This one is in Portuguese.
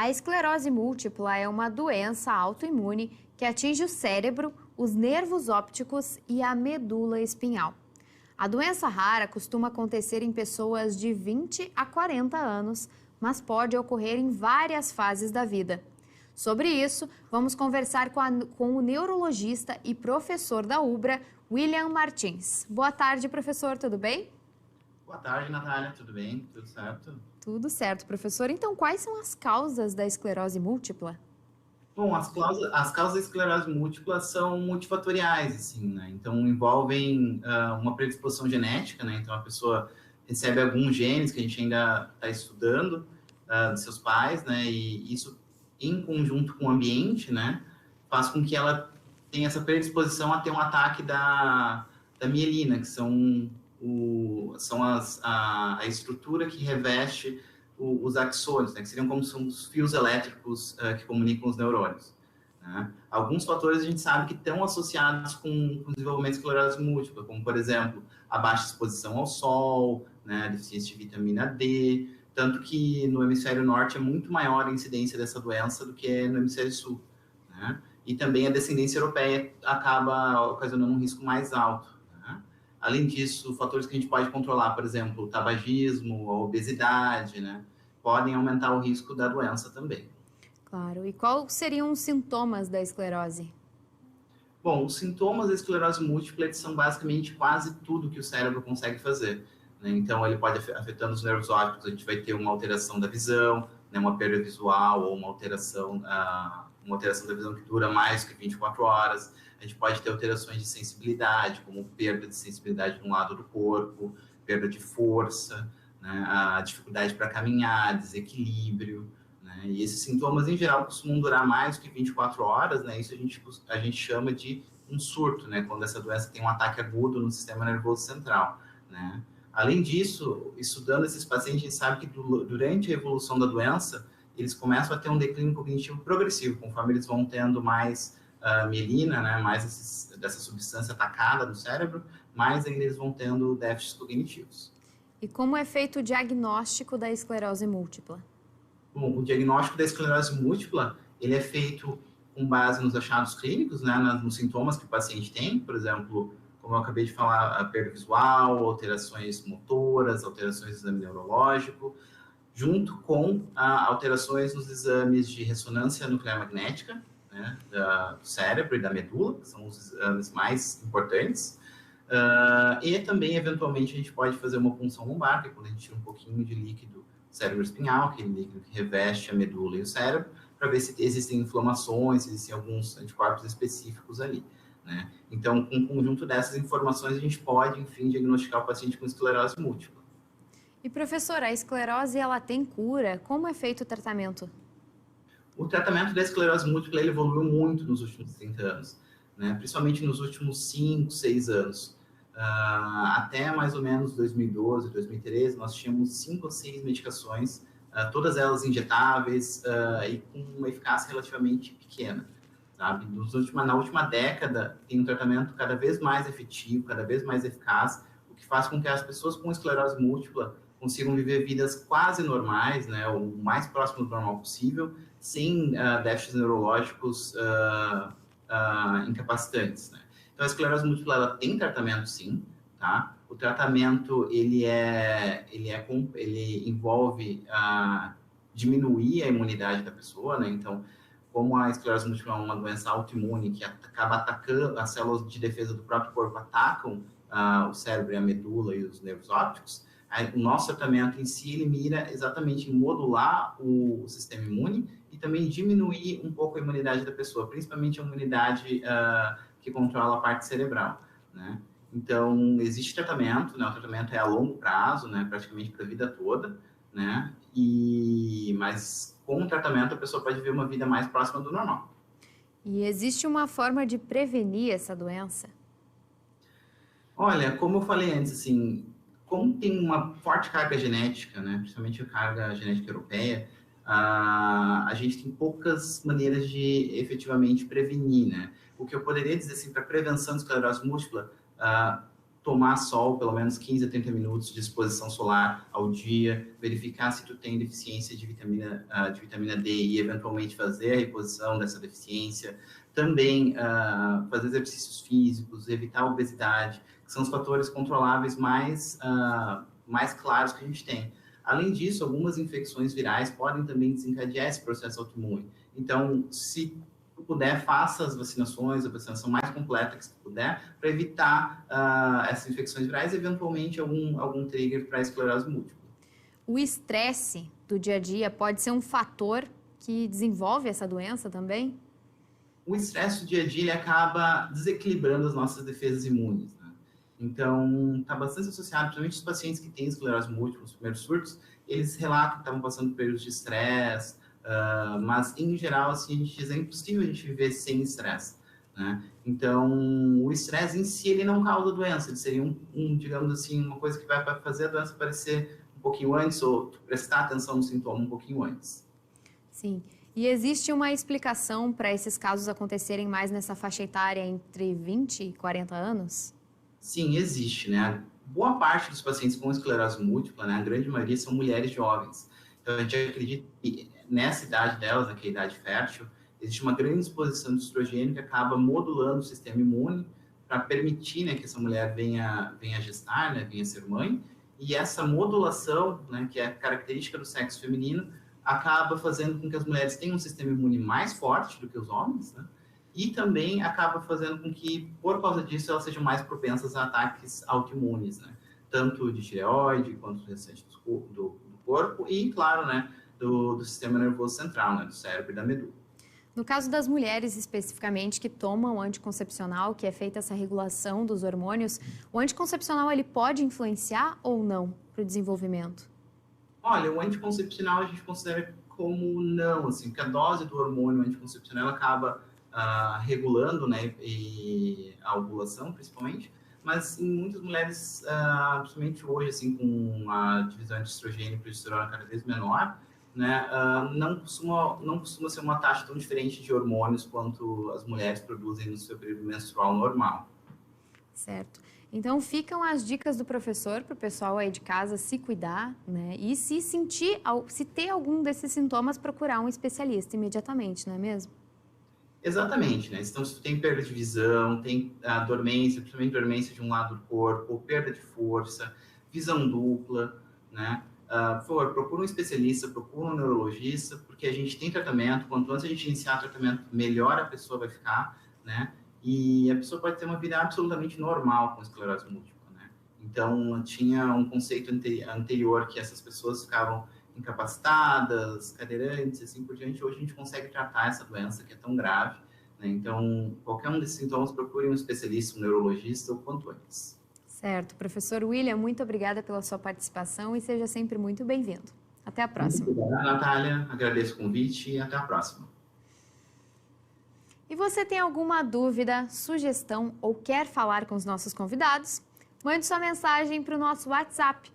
A esclerose múltipla é uma doença autoimune que atinge o cérebro, os nervos ópticos e a medula espinhal. A doença rara costuma acontecer em pessoas de 20 a 40 anos, mas pode ocorrer em várias fases da vida. Sobre isso, vamos conversar com o neurologista e professor da UBRA, William Martins. Boa tarde, professor, tudo bem? Boa tarde, Natália, tudo bem? Tudo certo? Tudo certo, professor. Então, quais são as causas da esclerose múltipla? Bom, as causas da esclerose múltipla são multifatoriais, assim, né? Então, envolvem uma predisposição genética, né? Então, a pessoa recebe alguns genes que a gente ainda está estudando dos seus pais, né? E isso, em conjunto com o ambiente, né? Faz com que ela tenha essa predisposição a ter um ataque da mielina, que são a estrutura que reveste os axônios, né, que seriam como são os fios elétricos que comunicam os neurônios. Né? Alguns fatores a gente sabe que estão associados com o desenvolvimento de esclerose múltipla, como, por exemplo, a baixa exposição ao sol, né, a deficiência de vitamina D, tanto que no hemisfério norte é muito maior a incidência dessa doença do que no hemisfério sul. Né? E também a descendência europeia acaba ocasionando um risco mais alto. Além disso, fatores que a gente pode controlar, por exemplo, o tabagismo, a obesidade, né, podem aumentar o risco da doença também. Claro. E quais seriam os sintomas da esclerose? Bom, os sintomas da esclerose múltipla são basicamente quase tudo que o cérebro consegue fazer. Né? Então, ele pode afetando os nervos ópticos, a gente vai ter uma alteração da visão, né, uma perda visual ou uma alteração da visão que dura mais que 24 horas. A gente pode ter alterações de sensibilidade, como perda de sensibilidade de um lado do corpo, perda de força, né, a dificuldade para caminhar, desequilíbrio. Né, e esses sintomas, em geral, costumam durar mais do que 24 horas, né, isso a gente chama de um surto, né, quando essa doença tem um ataque agudo no sistema nervoso central. Né. Além disso, estudando esses pacientes, a gente sabe que durante a evolução da doença, eles começam a ter um declínio cognitivo progressivo, conforme eles vão tendo mais mielina, né, mais dessa substância atacada no cérebro, mais ainda eles vão tendo déficits cognitivos. E como é feito o diagnóstico da esclerose múltipla? Bom, o diagnóstico da esclerose múltipla, ele é feito com base nos achados clínicos, né, nos sintomas que o paciente tem, por exemplo, como eu acabei de falar, a perda visual, alterações motoras, alterações do exame neurológico, junto com alterações nos exames de ressonância nuclear magnética, né, do cérebro e da medula, que são os exames mais importantes, e também, eventualmente, a gente pode fazer uma punção lombar, que é quando a gente tira um pouquinho de líquido cérebro espinhal, aquele líquido que reveste a medula e o cérebro, para ver se existem inflamações, se existem alguns anticorpos específicos ali. Né? Então, com um conjunto dessas informações, a gente pode, enfim, diagnosticar o paciente com esclerose múltipla. E, professor, a esclerose, ela tem cura? Como é feito o tratamento? O tratamento da esclerose múltipla ele evoluiu muito nos últimos 30 anos, né? Principalmente nos últimos 5, 6 anos. Até mais ou menos 2012, 2013, nós tínhamos 5 ou 6 medicações, todas elas injetáveis e com uma eficácia relativamente pequena. Sabe? Na última década, tem um tratamento cada vez mais efetivo, cada vez mais eficaz, o que faz com que as pessoas com esclerose múltipla consigam viver vidas quase normais, né, o mais próximo do normal possível, sem déficits neurológicos incapacitantes. Né? Então, a esclerose múltipla ela tem tratamento, sim. Tá? O tratamento ele envolve diminuir a imunidade da pessoa, né? Então, como a esclerose múltipla é uma doença autoimune que acaba atacando, as células de defesa do próprio corpo atacam o cérebro e a medula e os nervos ópticos, o nosso tratamento em si, ele mira exatamente em modular o sistema imune e também diminuir um pouco a imunidade da pessoa, principalmente a imunidade que controla a parte cerebral, né? Então, existe tratamento, né? O tratamento é a longo prazo, né? Praticamente para a vida toda, né? Mas com o tratamento a pessoa pode viver uma vida mais próxima do normal. E existe uma forma de prevenir essa doença? Olha, como eu falei antes, assim, como tem uma forte carga genética, né, principalmente a carga genética europeia, a gente tem poucas maneiras de efetivamente prevenir, né? O que eu poderia dizer, assim, para prevenção de esclerose múltipla, tomar sol pelo menos 15 a 30 minutos de exposição solar ao dia, verificar se tu tem deficiência de vitamina D e eventualmente fazer a reposição dessa deficiência. Também fazer exercícios físicos, evitar a obesidade, que são os fatores controláveis mais claros que a gente tem. Além disso, algumas infecções virais podem também desencadear esse processo autoimune. Então, se tu puder, faça as vacinações, a vacinação mais completa que você puder, para evitar essas infecções virais e, eventualmente, algum trigger para a esclerose múltipla. O estresse do dia a dia pode ser um fator que desenvolve essa doença também? O estresse do dia a dia ele acaba desequilibrando as nossas defesas imunes, né? Então, está bastante associado, principalmente os pacientes que têm esclerose múltipla, os primeiros surtos, eles relatam que estavam passando por períodos de estresse, mas, em geral, assim, a gente diz, é impossível a gente viver sem estresse, né? Então, o estresse em si, ele não causa doença, ele seria digamos assim, uma coisa que vai fazer a doença aparecer um pouquinho antes, ou prestar atenção no sintoma um pouquinho antes. Sim. E existe uma explicação para esses casos acontecerem mais nessa faixa etária entre 20 e 40 anos? Sim, existe, né? Boa parte dos pacientes com esclerose múltipla, né, a grande maioria são mulheres jovens. Então, a gente acredita que nessa idade delas, que é a idade fértil, existe uma grande exposição de estrogênio que acaba modulando o sistema imune para permitir, né, que essa mulher venha gestar, né, venha ser mãe. E essa modulação, né, que é característica do sexo feminino, acaba fazendo com que as mulheres tenham um sistema imune mais forte do que os homens, né? E também acaba fazendo com que, por causa disso, elas sejam mais propensas a ataques autoimunes, né? Tanto de tireoide, quanto do restante do corpo e, claro, né, do sistema nervoso central, né, do cérebro e da medula. No caso das mulheres, especificamente, que tomam anticoncepcional, que é feita essa regulação dos hormônios, o anticoncepcional ele pode influenciar ou não para o desenvolvimento? Olha, o anticoncepcional a gente considera como não, assim, porque a dose do hormônio anticoncepcional acaba regulando, né, e a ovulação, principalmente, mas em muitas mulheres, principalmente hoje, assim, com a divisão de estrogênio e progesterona cada vez menor, né, não costuma ser uma taxa tão diferente de hormônios quanto as mulheres produzem no seu período menstrual normal. Certo. Então, ficam as dicas do professor para o pessoal aí de casa se cuidar, né? E se ter algum desses sintomas, procurar um especialista imediatamente, não é mesmo? Exatamente, né? Então, se tu tem perda de visão, tem dormência, principalmente dormência de um lado do corpo, perda de força, visão dupla, né? Por favor, procura um especialista, procura um neurologista, porque a gente tem tratamento. Quanto antes a gente iniciar o tratamento, melhor a pessoa vai ficar, né? E a pessoa pode ter uma vida absolutamente normal com esclerose múltipla, né? Então, tinha um conceito anterior que essas pessoas ficavam incapacitadas, cadeirantes, assim por diante. Hoje a gente consegue tratar essa doença que é tão grave, né? Então, qualquer um desses sintomas, procure um especialista, um neurologista, o quanto antes. Certo. Professor William, muito obrigada pela sua participação e seja sempre muito bem-vindo. Até a próxima. Muito obrigado, Natália. Agradeço o convite e até a próxima. E você tem alguma dúvida, sugestão ou quer falar com os nossos convidados? Mande sua mensagem para o nosso WhatsApp